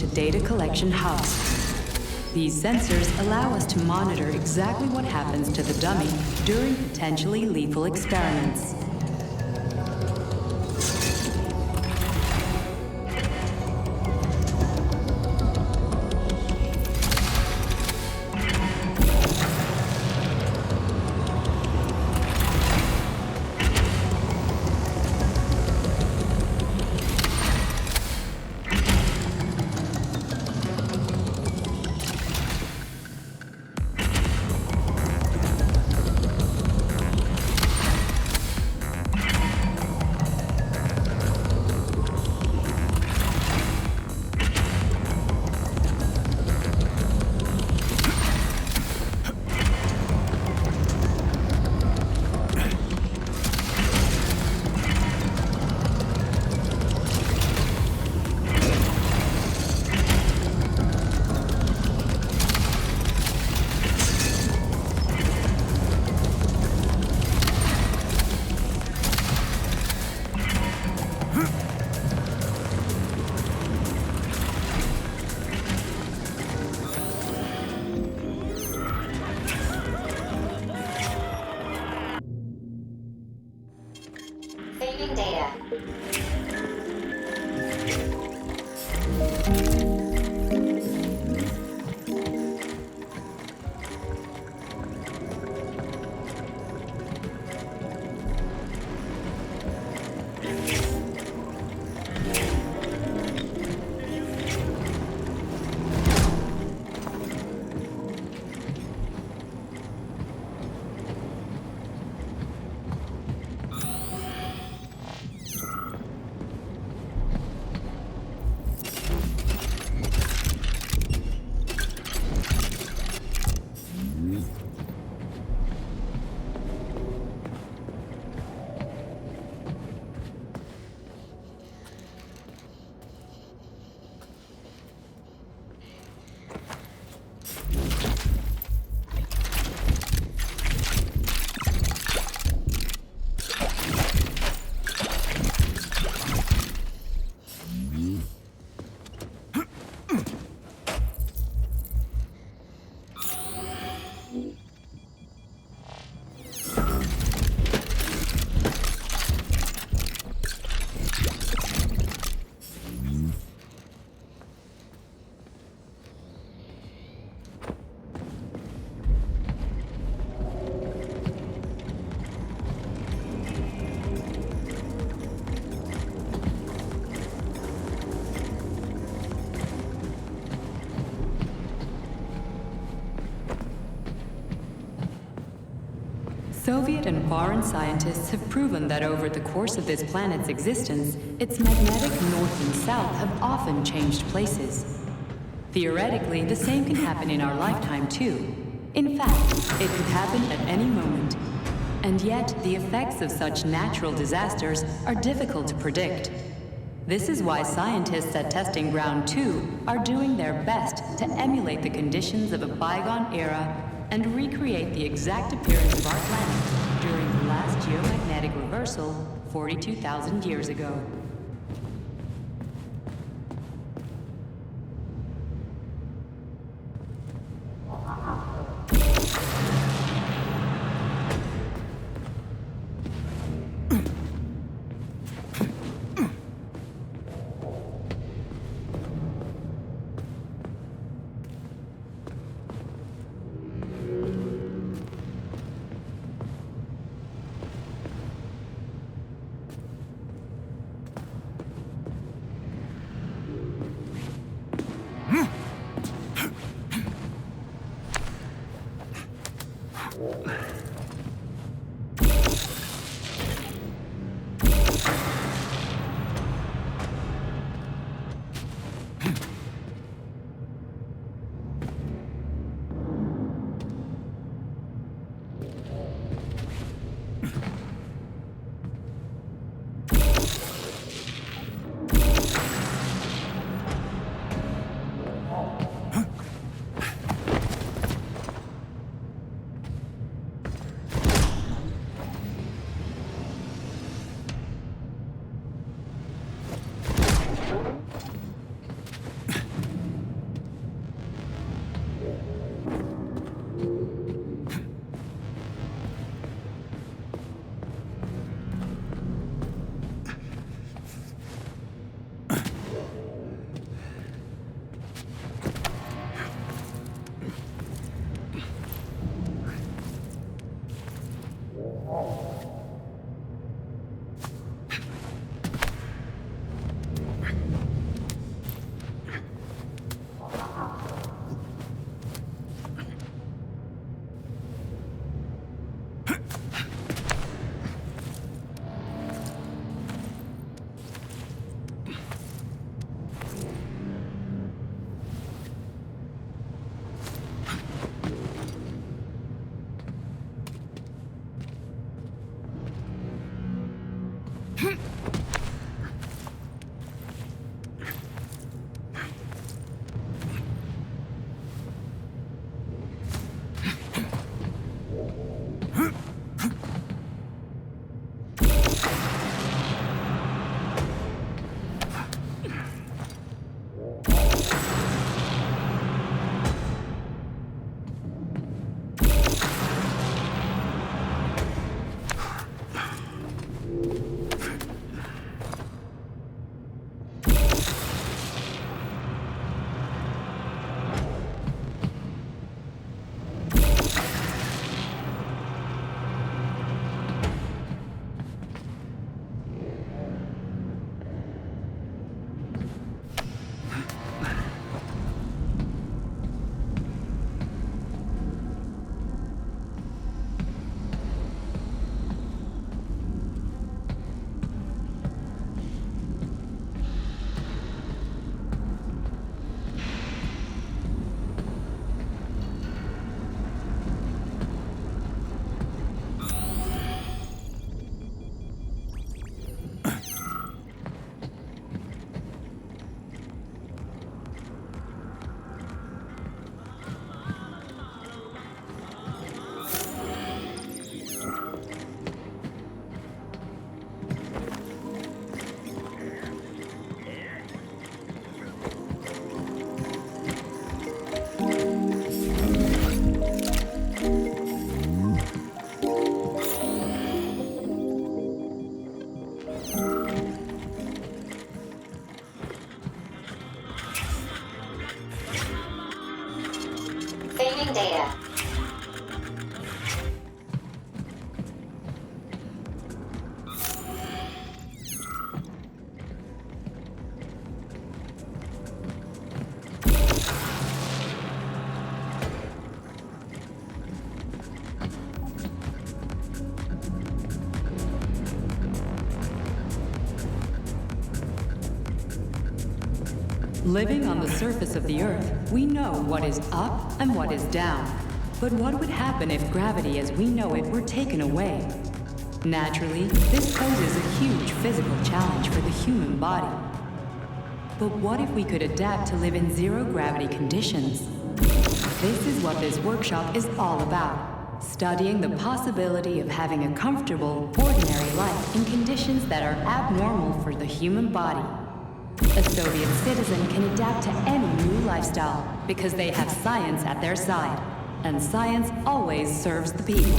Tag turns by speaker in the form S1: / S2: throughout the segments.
S1: to data collection hubs. These sensors allow us to monitor exactly what happens to the dummy during potentially lethal experiments.
S2: Saving data.
S1: Soviet and foreign scientists have proven that over the course of this planet's existence, its magnetic north and south have often changed places. Theoretically, the same can happen in our lifetime too. In fact, it could happen at any moment. And yet, the effects of such natural disasters are difficult to predict. This is why scientists at Testing Ground 2 are doing their best to emulate the conditions of a bygone era and recreate the exact appearance of our planet during the last geomagnetic reversal 42,000 years ago.
S2: Saving data.
S1: Living on the surface of the Earth, we know what is up and what is down. But what would happen if gravity as we know it were taken away? Naturally, this poses a huge physical challenge for the human body. But what if we could adapt to live in zero-gravity conditions? This is what this workshop is all about. Studying the possibility of having a comfortable, ordinary life in conditions that are abnormal for the human body. A Soviet citizen can adapt to any new lifestyle because they have science at their side. And science always serves the people.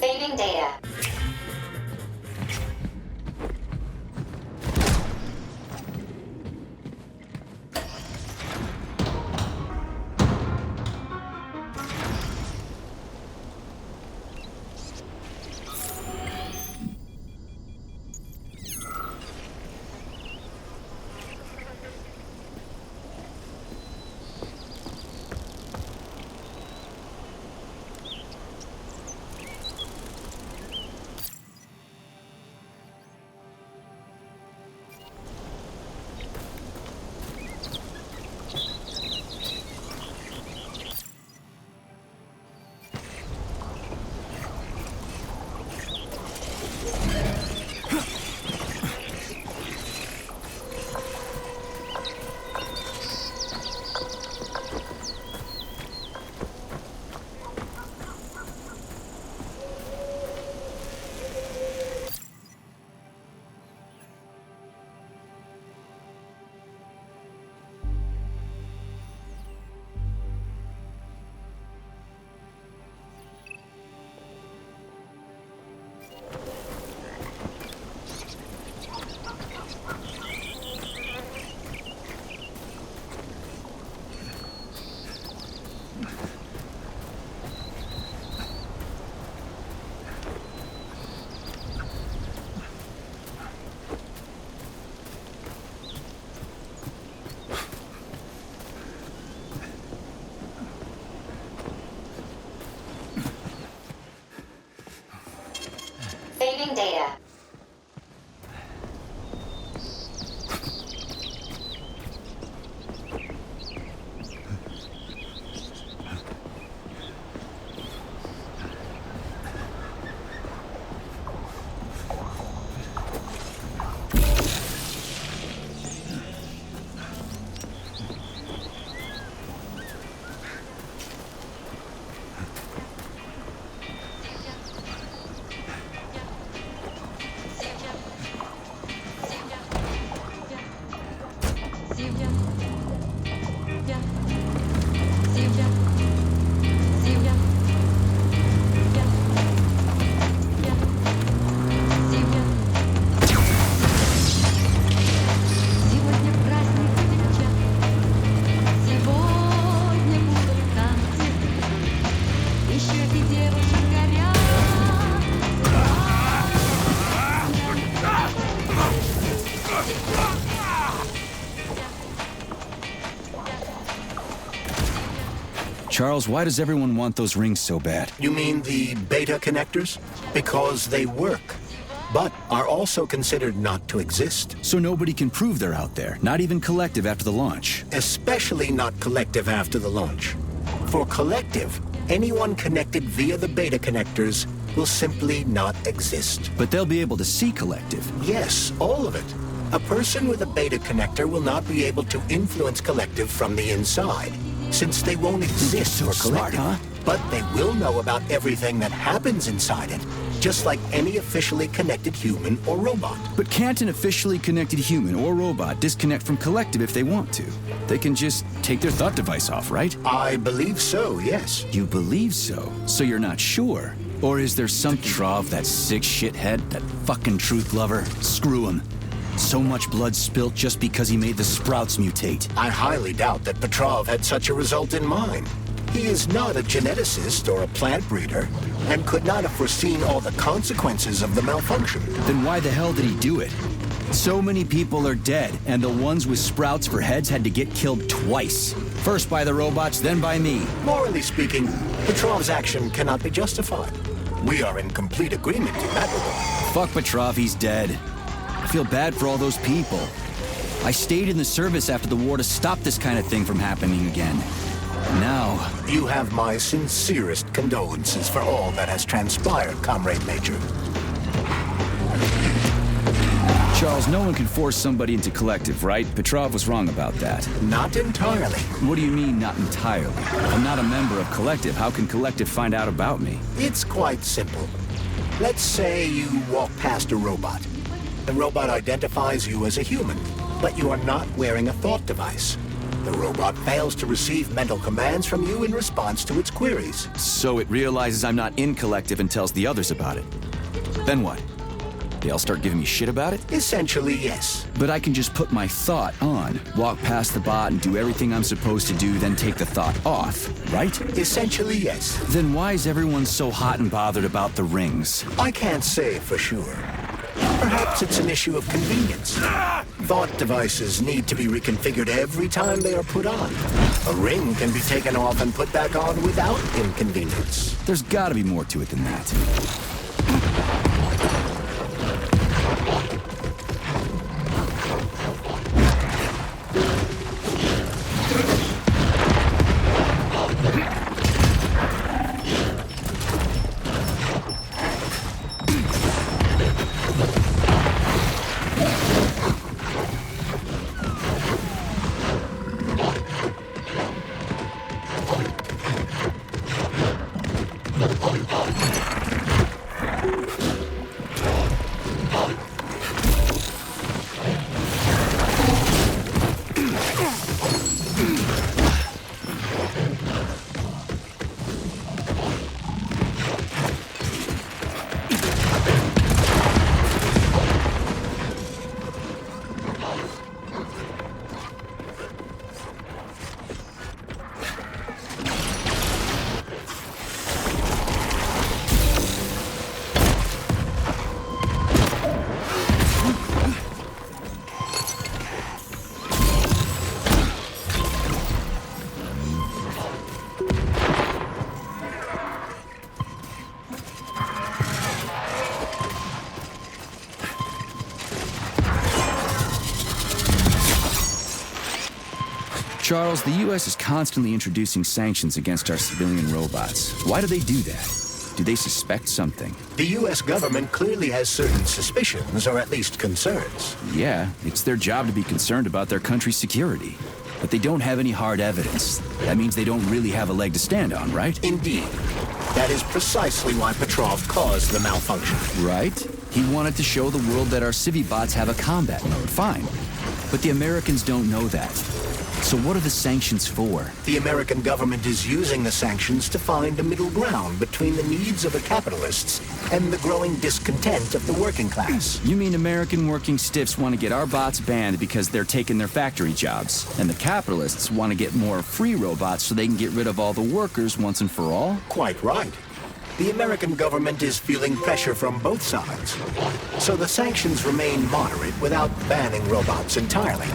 S2: Saving data. Saving data. Charles, why does everyone want those rings so bad?
S3: You mean the beta connectors? Because they work, but are also considered not to exist.
S2: So nobody can prove they're out there, not even Collective after the launch.
S3: Especially not Collective after the launch. For Collective, anyone connected via the beta connectors will simply not exist.
S2: But they'll be able to see Collective.
S3: Yes, all of it. A person with a beta connector will not be able to influence Collective from the inside, since they won't exist
S2: so
S3: for
S2: smart,
S3: Collective.
S2: huh?
S3: But they will know about everything that happens inside it, just like any officially connected human or robot.
S2: But can't an officially connected human or robot disconnect from Collective if they want to? They can just take their thought device off, right?
S3: I believe so, yes.
S2: You believe so? So you're not sure? Or is there some Petrov, that sick shithead, that fucking truth lover? Screw him. So much blood spilt just because he made the sprouts mutate.
S3: I highly doubt that Petrov had such a result in mind. He is not a geneticist or a plant breeder, and could not have foreseen all the consequences of the malfunction.
S2: Then why the hell did he do it? So many people are dead, and the ones with sprouts for heads had to get killed twice. First by the robots, then by me.
S3: Morally speaking, Petrov's action cannot be justified. We are in complete agreement in that regard.
S2: Fuck Petrov, he's dead. I feel bad for all those people. I stayed in the service after the war to stop this kind of thing from happening again. Now...
S3: You have my sincerest condolences for all that has transpired, Comrade Major.
S2: Charles, no one can force somebody into Collective, right? Petrov was wrong about that.
S3: Not entirely.
S2: What do you mean, not entirely? I'm not a member of Collective. How can Collective find out about me?
S3: It's quite simple. Let's say you walk past a robot. The robot identifies you as a human, but you are not wearing a thought device. The robot fails to receive mental commands from you in response to its queries.
S2: So it realizes I'm not in Collective and tells the others about it. Then what? They all start giving me shit about it?
S3: Essentially, yes.
S2: But I can just put my thought on, walk past the bot and do everything I'm supposed to do, then take the thought off, right?
S3: Essentially, yes.
S2: Then why is everyone so hot and bothered about the rings?
S3: I can't say for sure. Perhaps it's an issue of convenience. Thought devices need to be reconfigured every time they are put on. A ring can be taken off and put back on without inconvenience.
S2: There's gotta be more to it than that. Charles, the U.S. is constantly introducing sanctions against our civilian robots. Why do they do that? Do they suspect something?
S3: The U.S. government clearly has certain suspicions, or at least concerns.
S2: Yeah, it's their job to be concerned about their country's security. But they don't have any hard evidence. That means they don't really have a leg to stand on, right?
S3: Indeed. That is precisely why Petrov caused the malfunction.
S2: Right? He wanted to show the world that our Civi-bots have a combat mode, fine. But the Americans don't know that. So what are the sanctions for?
S3: The American government is using the sanctions to find a middle ground between the needs of the capitalists and the growing discontent of the working class.
S2: You mean American working stiffs want to get our bots banned because they're taking their factory jobs, and the capitalists want to get more free robots so they can get rid of all the workers once and for all?
S3: Quite right. The American government is feeling pressure from both sides. So the sanctions remain moderate without banning robots entirely.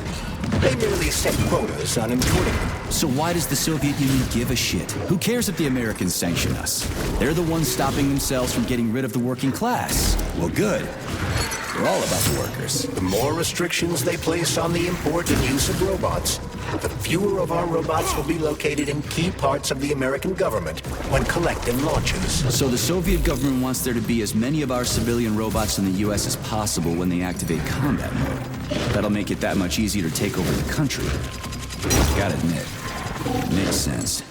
S3: They merely set quotas on importing them.
S2: So why does the Soviet Union give a shit? Who cares if the Americans sanction us? They're the ones stopping themselves from getting rid of the working class. Well, good. We're all about the workers.
S3: The more restrictions they place on the import and use of robots, the fewer of our robots will be located in key parts of the American government when collective launches.
S2: So the Soviet government wants there to be as many of our civilian robots in the U.S. as possible when they activate combat mode. That'll make it that much easier to take over the country. Gotta admit, it makes sense.